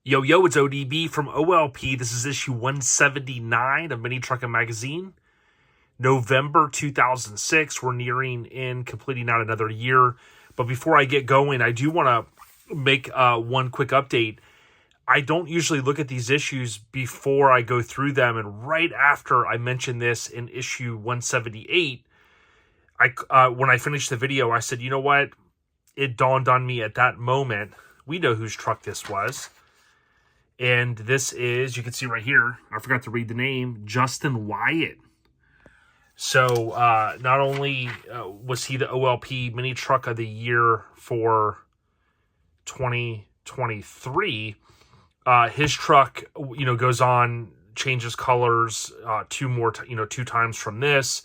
Yo, yo, it's ODB from OLP. This is issue 179 of Mini Truckin Magazine. November 2006. We're nearing in, completing out another year. But before I get going, I do want to make one quick update. I don't usually look at these issues before I go through them. And right after I mentioned this in issue 178, when I finished the video, I said, you know what? It dawned on me at that moment. We know whose truck this was. And this is, you can see right here, I forgot to read the name, Dustin Labiuk. So not only was he the OLP Mini Truck of the Year for 2023, his truck, goes on, changes colors two times from this,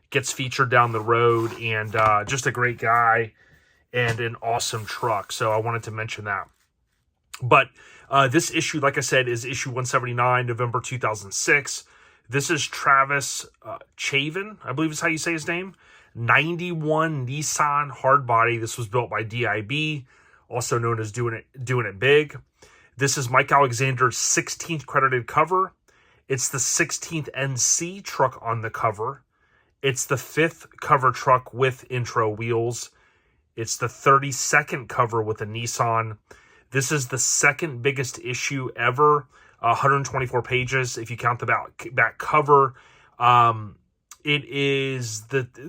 gets featured down the road, and just a great guy and an awesome truck. So I wanted to mention that. But this issue, like I said, is issue 179, November 2006. This is Travis Chavin, I believe is how you say his name. 91 Nissan Hardbody. This was built by DIB, also known as Doin It Big. This is Mike Alexander's 16th credited cover. It's the 16th NC truck on the cover. It's the 5th cover truck with intro wheels. It's the 32nd cover with a Nissan. This is the second biggest issue ever, 124 pages if you count the back cover. It is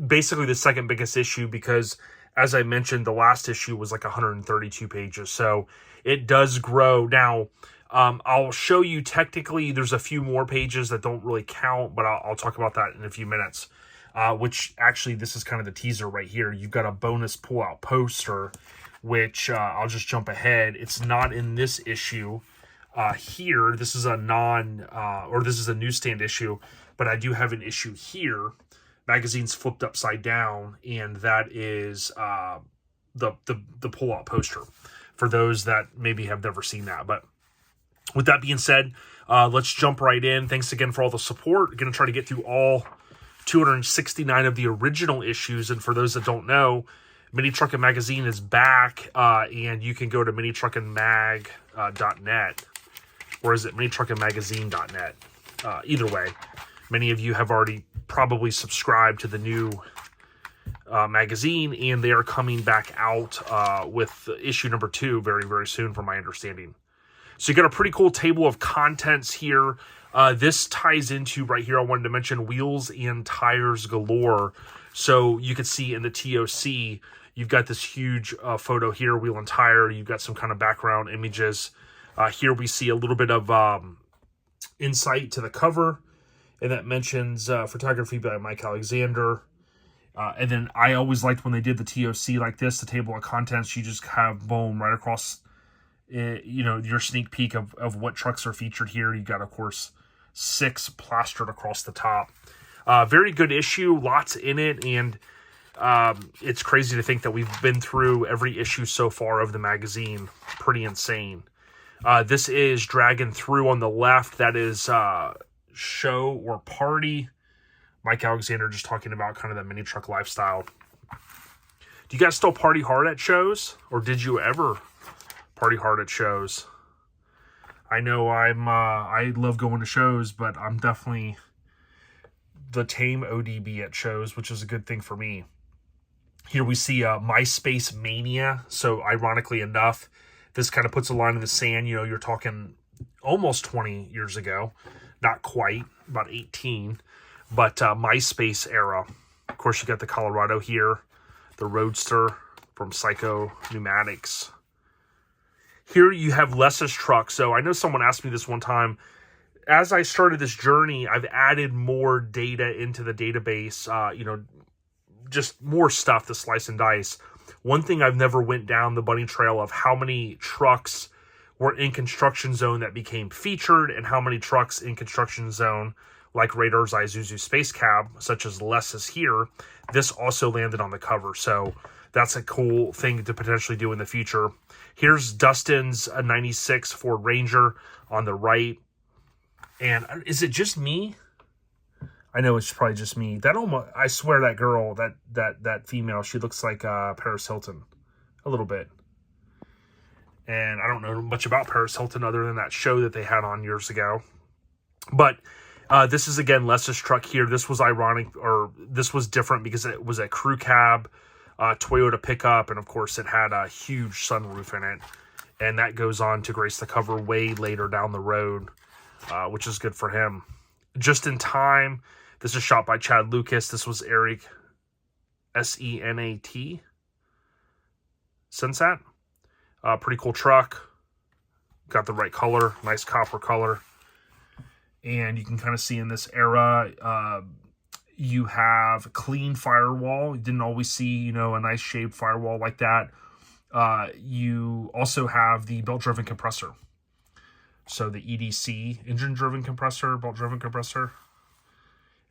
basically the second biggest issue because, as I mentioned, the last issue was like 132 pages. So it does grow. Now, I'll show you technically there's a few more pages that don't really count, but I'll talk about that in a few minutes. Which actually, this is kind of the teaser right here. You've got a bonus pull-out poster, which I'll just jump ahead. It's not in this issue here. This is a this is a newsstand issue, but I do have an issue here. Magazine's flipped upside down, and that is the pull-out poster for those that maybe have never seen that. But with that being said, let's jump right in. Thanks again for all the support. Going to try to get through all 269 of the original issues, and for those that don't know, Mini Truckin Magazine is back, and you can go to minitruckinmag.net, or is it minitruckinmagazine.net? Either way, many of you have already probably subscribed to the new magazine, and they are coming back out with issue number 2 very, very soon, from my understanding. So you got a pretty cool table of contents here. This ties into, right here, I wanted to mention Wheels and Tires Galore. So you can see in the TOC, you've got this huge photo here, wheel and tire. You've got some kind of background images. Here we see a little bit of insight to the cover, and that mentions photography by Mike Alexander. And then I always liked when they did the TOC like this, the table of contents. You just have, boom, right across, your sneak peek of what trucks are featured here. You got, of course, 6 plastered across the top. Very good issue, lots in it, and it's crazy to think that we've been through every issue so far of the magazine. Pretty insane. This is Draggin Thru on the left. That is show or party. Mike Alexander just talking about kind of the mini truck lifestyle. Do you guys still party hard at shows? Or did you ever party hard at shows? I know I love going to shows, but I'm definitely the tame ODB at shows, which is a good thing for me. Here we see MySpace mania. So ironically enough, this kind of puts a line in the sand. You're talking almost 20 years ago. Not quite, about 18. But MySpace era. Of course, you got the Colorado here. The Roadster from Psycho Pneumatics. Here you have Les's truck. So I know someone asked me this one time. As I started this journey, I've added more data into the database, just more stuff to slice and dice. One thing I've never went down the bunny trail of how many trucks were in construction zone that became featured and how many trucks in construction zone, like Radar's Isuzu Space Cab, such as Les's here, this also landed on the cover. So that's a cool thing to potentially do in the future. Here's Dustin's 96 Ford Ranger on the right. And is it just me? I know it's probably just me. I swear that girl, that female, she looks like Paris Hilton. A little bit. And I don't know much about Paris Hilton other than that show that they had on years ago. But this is, again, Les's truck here. This was ironic, or this was different because it was a crew cab Toyota pickup. And, of course, it had a huge sunroof in it. And that goes on to grace the cover way later down the road, which is good for him. Just in Time. This is shot by Chad Lucas. This was Eric Senat. Sensat. Pretty cool truck. Got the right color. Nice copper color. And you can kind of see in this era, you have clean firewall. You didn't always see, you know, a nice shaped firewall like that. You also have the belt-driven compressor. So the EDC, engine-driven compressor, belt-driven compressor.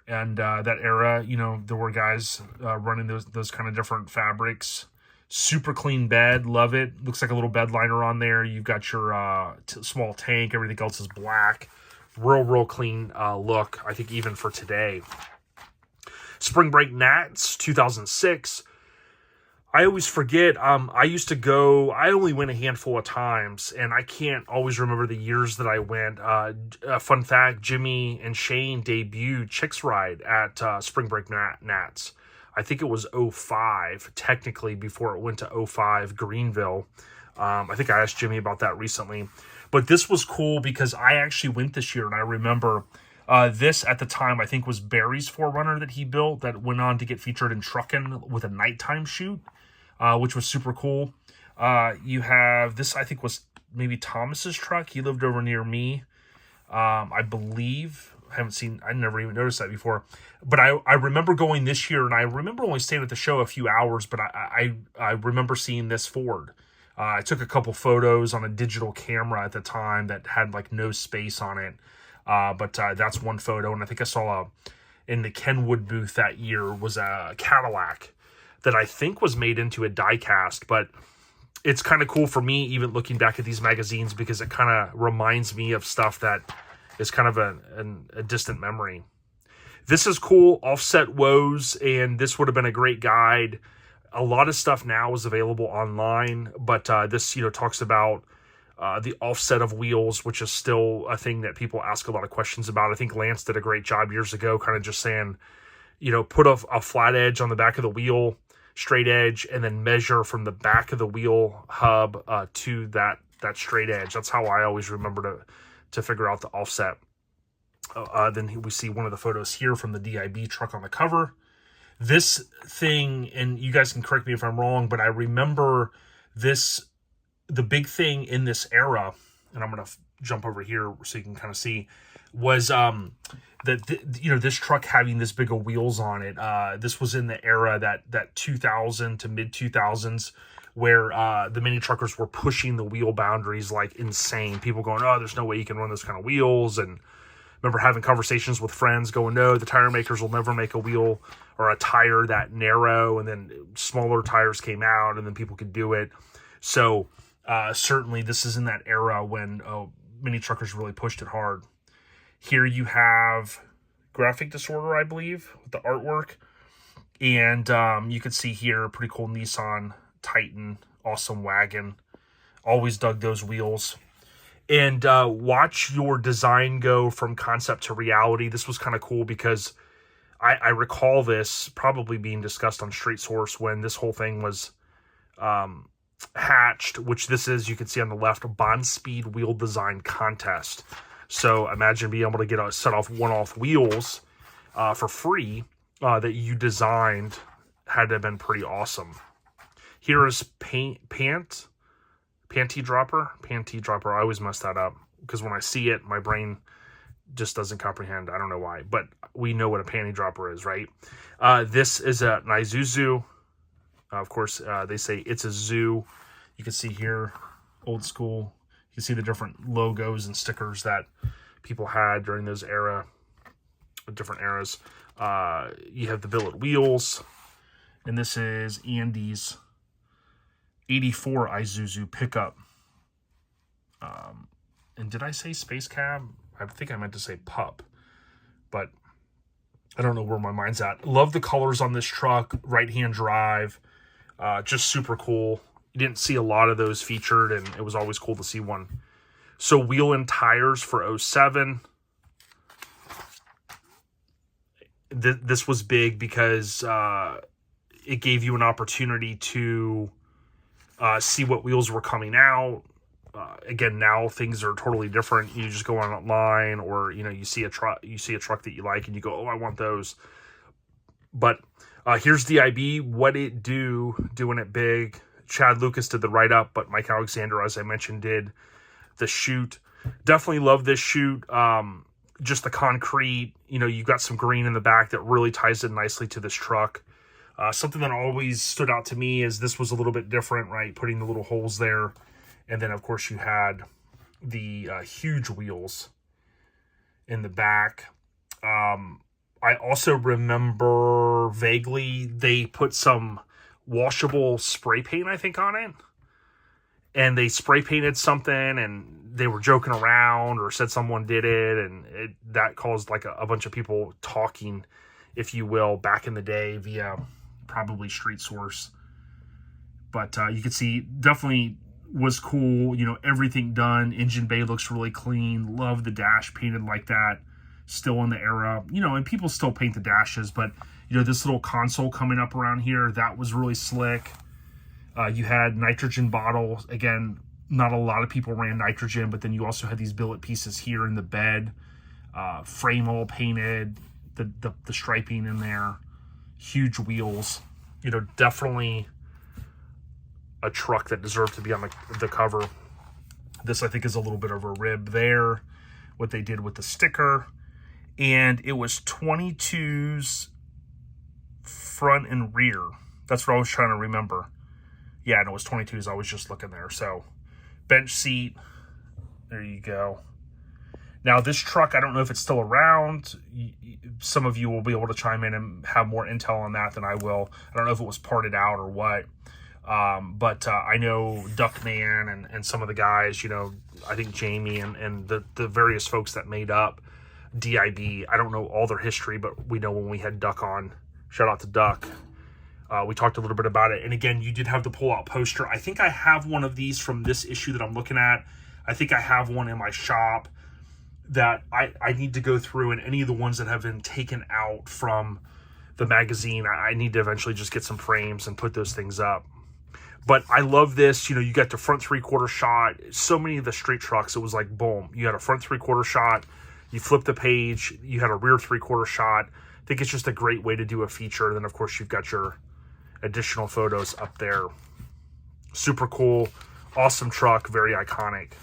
And that era, you know, there were guys running those kind of different fabrics. Super clean bed, love it. Looks like a little bed liner on there. You've got your small tank. Everything else is black. Real clean look, I think, even for today. Spring Break Nats, 2006. I always forget. I used to go. I only went a handful of times, and I can't always remember the years that I went. Fun fact: Jimmy and Shane debuted Chicks Ride at Spring Break Nats. I think it was 05, technically, before it went to 05 Greenville. I think I asked Jimmy about that recently. But this was cool because I actually went this year, and I remember this at the time, I think, was Barry's 4Runner that he built that went on to get featured in Truckin with a nighttime shoot, which was super cool. You have this, I think, was maybe Thomas's truck. He lived over near me, I believe. I never even noticed that before. But I remember going this year, and I remember only staying at the show a few hours, but I remember seeing this Ford. I took a couple photos on a digital camera at the time that had like no space on it. But that's one photo. And I think I saw in the Kenwood booth that year was a Cadillac that I think was made into a die cast. But it's kind of cool for me, even looking back at these magazines, because it kind of reminds me of stuff that is kind of a distant memory. This is cool. Offset Woes, and this would have been a great guide. A lot of stuff now is available online, but this, you know, talks about the offset of wheels, which is still a thing that people ask a lot of questions about. I think Lance did a great job years ago, kind of just saying, you know, put a flat edge on the back of the wheel, straight edge, and then measure from the back of the wheel hub to that straight edge. That's how I always remember to figure out the offset. Then we see one of the photos here from the DIB truck on the cover. This thing, and you guys can correct me if I'm wrong, but I remember this, the big thing in this era, and I'm going to jump over here so you can kind of see, was you know, this truck having this big of wheels on it. This was in the era that 2000 to mid 2000s, where the mini truckers were pushing the wheel boundaries like insane. People going, oh, there's no way you can run those kind of wheels. And remember having conversations with friends going, no, the tire makers will never make a wheel or a tire that narrow. And then smaller tires came out, and then people could do it. So certainly this is in that era when mini truckers really pushed it hard. Here you have Graphic Disorder, I believe, with the artwork. And you can see here, pretty cool Nissan Titan, awesome wagon. Always dug those wheels. And watch your design go from concept to reality. This was kind of cool because I recall this probably being discussed on Street Source when this whole thing was hatched, which this is, you can see on the left, a Bonspeed Wheel Design contest. So imagine being able to get a set off one-off wheels for free that you designed. Had to have been pretty awesome. Here is Panty Dropper. I always mess that up because when I see it, my brain just doesn't comprehend. I don't know why, but we know what a panty dropper is, right? This is an Isuzu. Of course, they say it's a zoo. You can see here, old school. You can see the different logos and stickers that people had during those different eras. You have the billet wheels, and this is Andy's 84 Isuzu pickup. And did I say space cab? I think I meant to say pup, but I don't know where my mind's at. Love the colors on this truck, right-hand drive, just super cool. didn't see a lot of those featured, and it was always cool to see one. So wheel and tires for 07. This was big because it gave you an opportunity to see what wheels were coming out. Again, now things are totally different. You just go online, or you see a truck that you like, and you go, "Oh, I want those." But here's DIB. What it doing it big. Chad Lucas did the write up, but Mike Alexander, as I mentioned, did the shoot. Definitely love this shoot. Just the concrete. You got some green in the back that really ties in nicely to this truck. Something that always stood out to me is this was a little bit different, right? Putting the little holes there. And then, of course, you had the huge wheels in the back. I also remember vaguely they put some washable spray paint, I think, on it. And they spray painted something, and they were joking around or said someone did it. And that caused like a bunch of people talking, if you will, back in the day via probably Street Source. But you can see definitely was cool. Everything done. Engine bay looks really clean. Love the dash painted like that. Still in the era. And people still paint the dashes, but this little console coming up around here, that was really slick. You had nitrogen bottles. Again, not a lot of people ran nitrogen, but then you also had these billet pieces here in the bed. Frame all painted. The striping in there. Huge wheels. Definitely a truck that deserved to be on the cover. This, I think, is a little bit of a rib there, what they did with the sticker. And it was 22's front and rear. That's what I was trying to remember. Yeah, and it was 22's. I was just looking there. So, bench seat. There you go. Now, this truck, I don't know if it's still around. Some of you will be able to chime in and have more intel on that than I will. I don't know if it was parted out or what. But I know Duckman and some of the guys, I think Jamie and the various folks that made up DIB. I don't know all their history, but we know when we had Duck on, shout out to Duck, we talked a little bit about it. And again, you did have the pull-out poster. I think I have one of these from this issue that I'm looking at. I think I have one in my shop that I need to go through, and any of the ones that have been taken out from the magazine, I need to eventually just get some frames and put those things up. But I love this. You got the front three-quarter shot. So many of the street trucks, it was like, boom. You had a front three-quarter shot. You flip the page. You had a rear three-quarter shot. I think it's just a great way to do a feature. And then, of course, you've got your additional photos up there. Super cool. Awesome truck. Very iconic.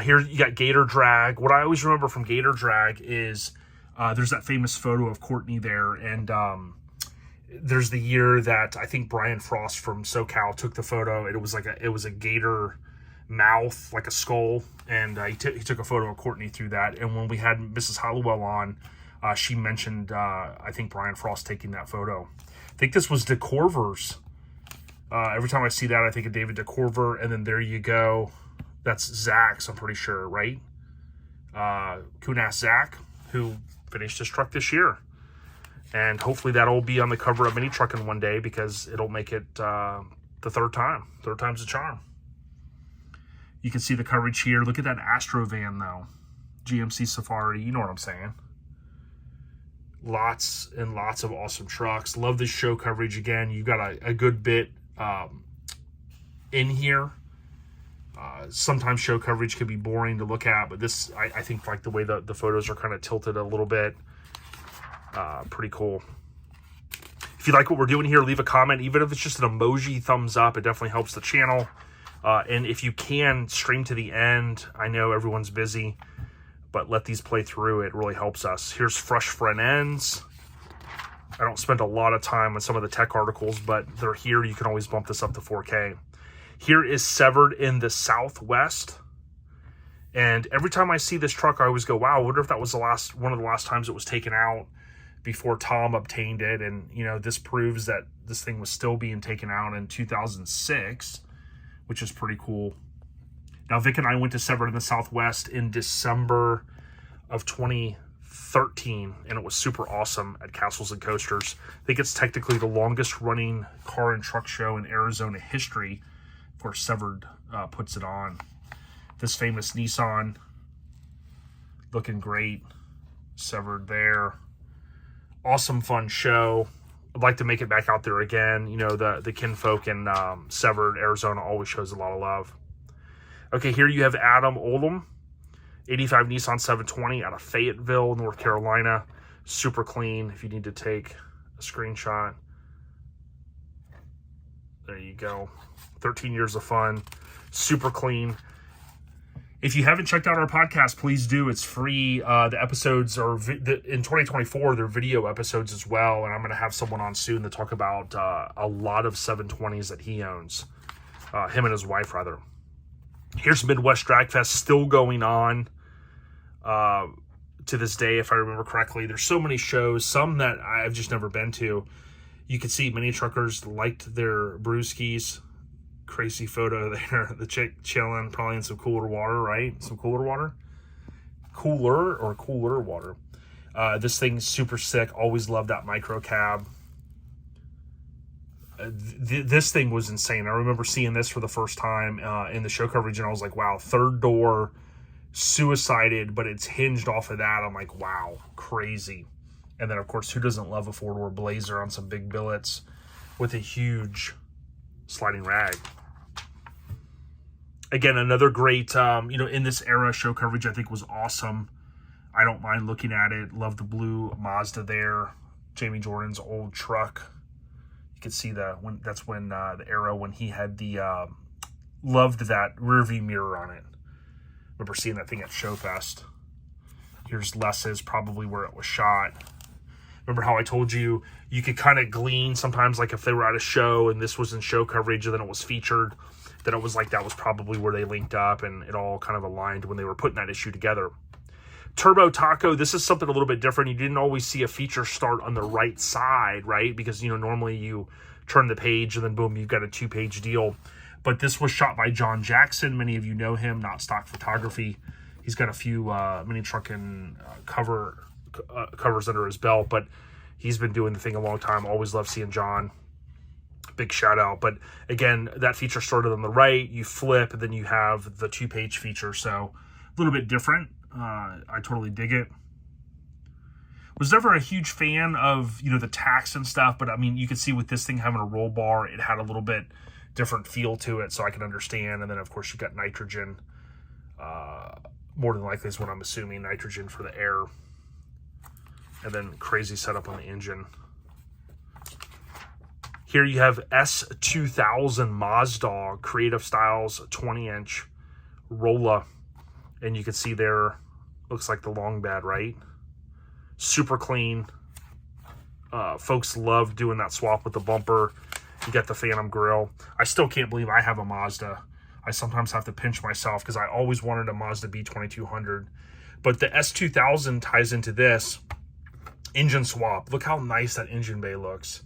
Here you got Gator Drag. What I always remember from Gator Drag is there's that famous photo of Courtney there. And there's the year that I think Brian Frost from SoCal took the photo. It was a gator mouth, like a skull, and he took a photo of Courtney through that. And when we had Mrs. Hollowell on, she mentioned I think Brian Frost taking that photo. I think this was DeCorver's. Every time I see that, I think of David DeCorver. And then there you go. That's Zach's, I'm pretty sure, right? Kunas Zach, who finished his truck this year. And hopefully that'll be on the cover of Mini Truckin one day, because it'll make it the third time. Third time's a charm. You can see the coverage here. Look at that Astro van, though. GMC Safari. You know what I'm saying. Lots and lots of awesome trucks. Love this show coverage. Again, you got a good bit in here. Sometimes show coverage can be boring to look at, but this, I think, like the way the photos are kind of tilted a little bit. Pretty cool. If you like what we're doing here, leave a comment. Even if it's just an emoji thumbs up, it definitely helps the channel. And if you can, stream to the end. I know everyone's busy, but let these play through. It really helps us. Here's fresh front ends. I don't spend a lot of time on some of the tech articles, but they're here. You can always bump this up to 4K. Here is Severed in the Southwest. And every time I see this truck, I always go, wow, I wonder if that was one of the last times it was taken out before Tom obtained it. And, this proves that this thing was still being taken out in 2006, which is pretty cool. Now, Vic and I went to Severed in the Southwest in December of 2013, and it was super awesome at Castles and Coasters. I think it's technically the longest running car and truck show in Arizona history. course, Severed puts it on. This famous Nissan, looking great. Severed there. Awesome, fun show. I'd like to make it back out there again. You know, the kinfolk in Severed, Arizona always shows a lot of love. Okay, here you have Adam Oldham, 85 Nissan 720 out of Fayetteville, North Carolina. Super clean if you need to take a screenshot. There you go. 13 years of fun. Super clean. If you haven't checked out our podcast, please do. It's free. The episodes are in 2024. They're video episodes as well, and I'm going to have someone on soon to talk about a lot of 720s that he owns. Him and his wife, rather. Here's Midwest Dragfest still going on to this day, if I remember correctly. There's so many shows, some that I've just never been to. You can see many truckers liked their brewskis. Crazy photo there. The chick chilling, probably in some cooler water, right? Some cooler water? Cooler water. This thing's super sick. Always loved that micro cab. This thing was insane. I remember seeing this for the first time in the show coverage, and I was like, wow, third door, suicided, but it's hinged off of that. I'm like, wow, crazy. And then, of course, who doesn't love a four-door Blazer on some big billets with a huge sliding rag? Again, another great, in this era, show coverage I think was awesome. I don't mind looking at it. Love the blue Mazda there. Jamie Jordan's old truck. You can see that's when the era when he had the, loved that rear view mirror on it. Remember seeing that thing at Showfest. Here's Les's, probably where it was shot. Remember how I told you could kind of glean sometimes, like if they were at a show and this was in show coverage and then it was featured, then it was like that was probably where they linked up and it all kind of aligned when they were putting that issue together. Turbo Taco, this is something a little bit different. You didn't always see a feature start on the right side, right? Because, normally you turn the page and then boom, you've got a two-page deal. But this was shot by John Jackson. Many of you know him, not stock photography. He's got a few Mini Truckin covers under his belt, but he's been doing the thing a long time. Always love seeing John. Big shout out. But again, that feature started on the right. You flip, and then you have the two-page feature. So a little bit different. I totally dig it. Was never a huge fan of, the tax and stuff, but I mean, you can see with this thing having a roll bar, it had a little bit different feel to it, so I can understand. And then, of course, you got nitrogen. More than likely is what I'm assuming, nitrogen for the air. And then crazy setup on the engine. Here you have S2000 Mazda Creative Styles 20-inch Rolla. And you can see there, looks like the long bed, right? Super clean. Folks love doing that swap with the bumper. You got the Phantom grille. I still can't believe I have a Mazda. I sometimes have to pinch myself because I always wanted a Mazda B2200. But the S2000 ties into this. Engine swap. Look how nice that engine bay looks.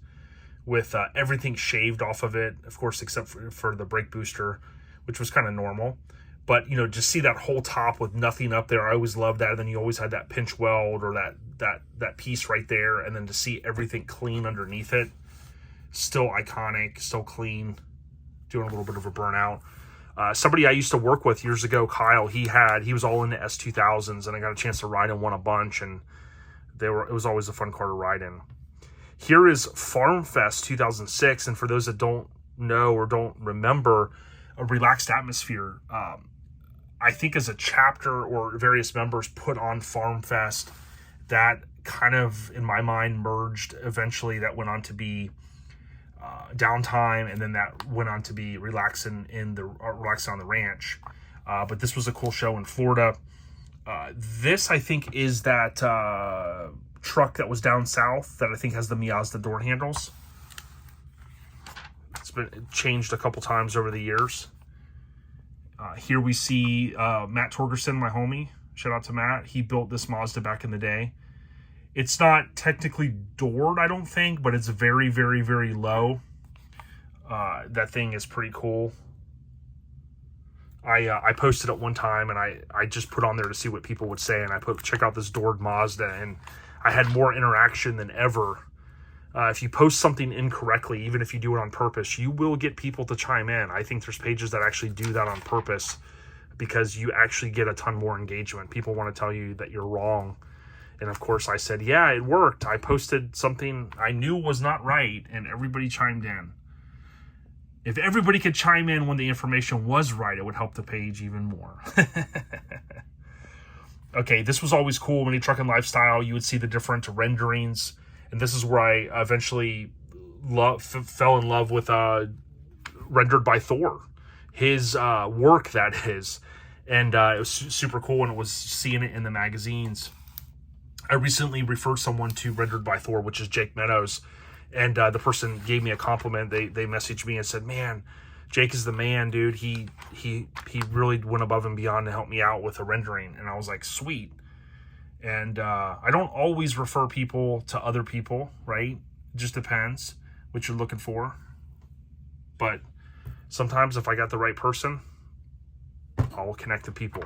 With everything shaved off of it, of course, except for the brake booster, which was kind of normal. But, just see that whole top with nothing up there. I always loved that. And then you always had that pinch weld or that piece right there. And then to see everything clean underneath it. Still iconic, still clean. Doing a little bit of a burnout. Somebody I used to work with years ago, Kyle, he was all into S2000s. And I got a chance to ride in one a bunch. And it was always a fun car to ride in. Here is Farmfest 2006. And for those that don't know or don't remember, a relaxed atmosphere. I think as a chapter or various members put on Farmfest, that kind of, in my mind, merged eventually. That went on to be Downtime, and then that went on to be Relaxing on the Ranch. But this was a cool show in Florida. This, I think, is that truck that was down south that I think has the Miazda door handles. It's been changed a couple times over the years. Here we see Matt Torgerson, my homie. Shout out to Matt. He built this Mazda back in the day. It's not technically doored, I don't think, but it's very, very, very low. That thing is pretty cool. I posted it one time, and I just put on there to see what people would say, and I put, check out this doored Mazda, and I had more interaction than ever If you post something incorrectly, even if you do it on purpose, you will get people to chime in. I think there's pages that actually do that on purpose because you actually get a ton more engagement. People want to tell you that you're wrong. And of course I said, yeah, it worked. I posted something I knew was not right and everybody chimed in. If everybody could chime in when the information was right, it would help the page even more. Okay, this was always cool. Mini Truckin Lifestyle, you would see the different renderings. And this is where I eventually fell in love with rendered by Thru. His work, that is. And it was super cool, and it was seeing it in the magazines. I recently referred someone to Rendered by Thru, which is Jake Meadows. And the person gave me a compliment. They messaged me and said, man, Jake is the man, dude. He really went above and beyond to help me out with a rendering. And I was like, sweet. And I don't always refer people to other people, right? It just depends what you're looking for. But sometimes if I got the right person, I'll connect to people.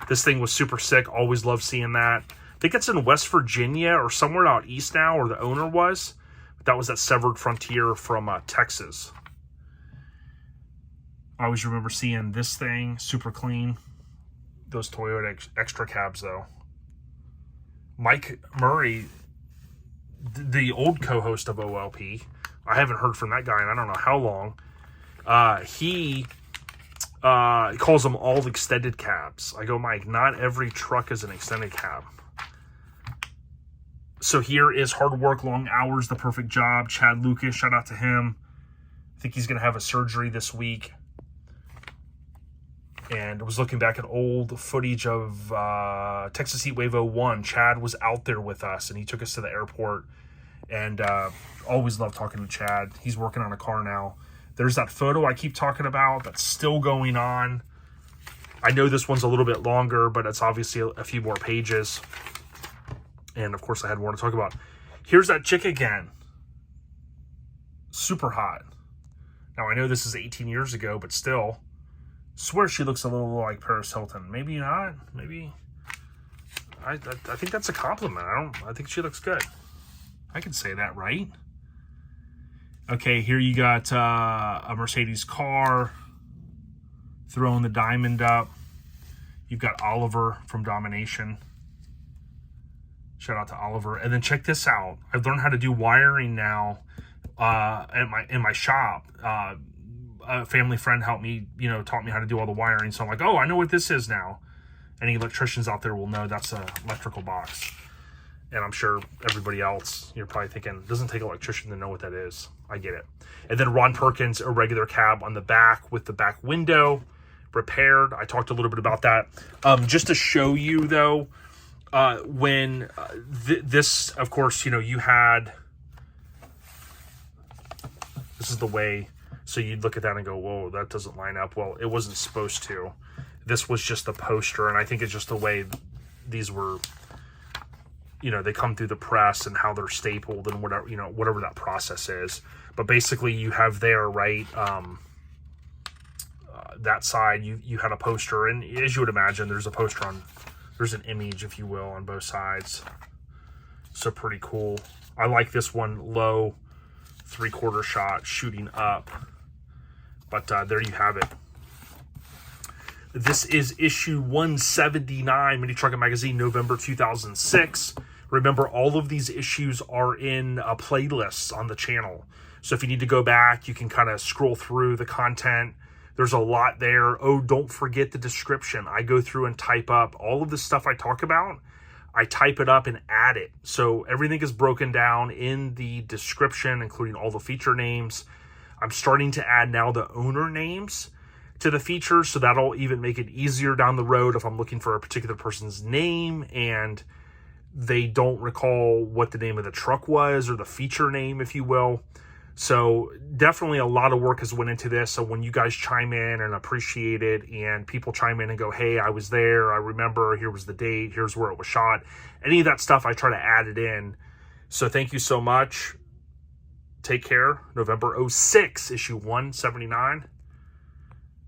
This thing was super sick. Always love seeing that. I think it's in West Virginia or somewhere out east now, or the owner was. But that was that Severed Frontier from Texas. I always remember seeing this thing, super clean. Those Toyota extra cabs, though. Mike Murray, the old co-host of OLP, I haven't heard from that guy in I don't know how long. He calls them all extended cabs. I go, Mike, not every truck is an extended cab. So here is Hard Work, Long Hours, The Perfect Job. Chad Lucas, shout out to him. I think he's going to have a surgery this week. And I was looking back at old footage of Texas Heatwave 01. Chad was out there with us, and he took us to the airport. And always love talking to Chad. He's working on a car now. There's that photo I keep talking about that's still going on. I know this one's a little bit longer, but it's obviously a few more pages. And, of course, I had more to talk about. Here's that chick again. Super hot. Now, I know this is 18 years ago, but still. Swear she looks a little like Paris Hilton. Maybe not. Maybe. I think that's a compliment. I think she looks good. I can say that, right? Okay, here you got a Mercedes car throwing the diamond up. You've got Oliver from Domination. Shout out to Oliver. And then check this out. I've learned how to do wiring now in my shop. A family friend helped me, taught me how to do all the wiring. So I'm like, oh, I know what this is now. Any electricians out there will know that's an electrical box. And I'm sure everybody else, you're probably thinking, it doesn't take an electrician to know what that is. I get it. And then Ron Perkins, Irregular cab on the back with the back window repaired. I talked a little bit about that. Just to show you, though, when this, of course, you had, this is the way. So you'd look at that and go, whoa, that doesn't line up. Well, it wasn't supposed to. This was just a poster, and I think it's just the way these were, they come through the press and how they're stapled and whatever, whatever that process is. But basically you have there, right, that side, you had a poster, and as you would imagine, there's an image, if you will, on both sides. So pretty cool. I like this one, low, 3/4 shot, shooting up. But there you have it. This is issue 179, Mini Truckin Magazine, November 2006. Remember, all of these issues are in playlists on the channel. So if you need to go back, you can kind of scroll through the content. There's a lot there. Oh, don't forget the description. I go through and type up all of the stuff I talk about. I type it up and add it. So everything is broken down in the description, including all the feature names. I'm starting to add now the owner names to the features, so that'll even make it easier down the road if I'm looking for a particular person's name and they don't recall what the name of the truck was, or the feature name, if you will. So definitely a lot of work has went into this. So when you guys chime in and appreciate it, and people chime in and go, hey, I was there, I remember, here was the date, here's where it was shot, any of that stuff, I try to add it in. So thank you so much. Take care. November 06, issue 179.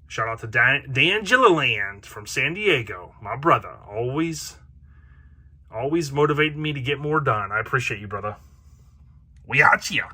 Shout out to Dan Gilliland from San Diego, my brother. Always motivating me to get more done. I appreciate you, brother. We out ya.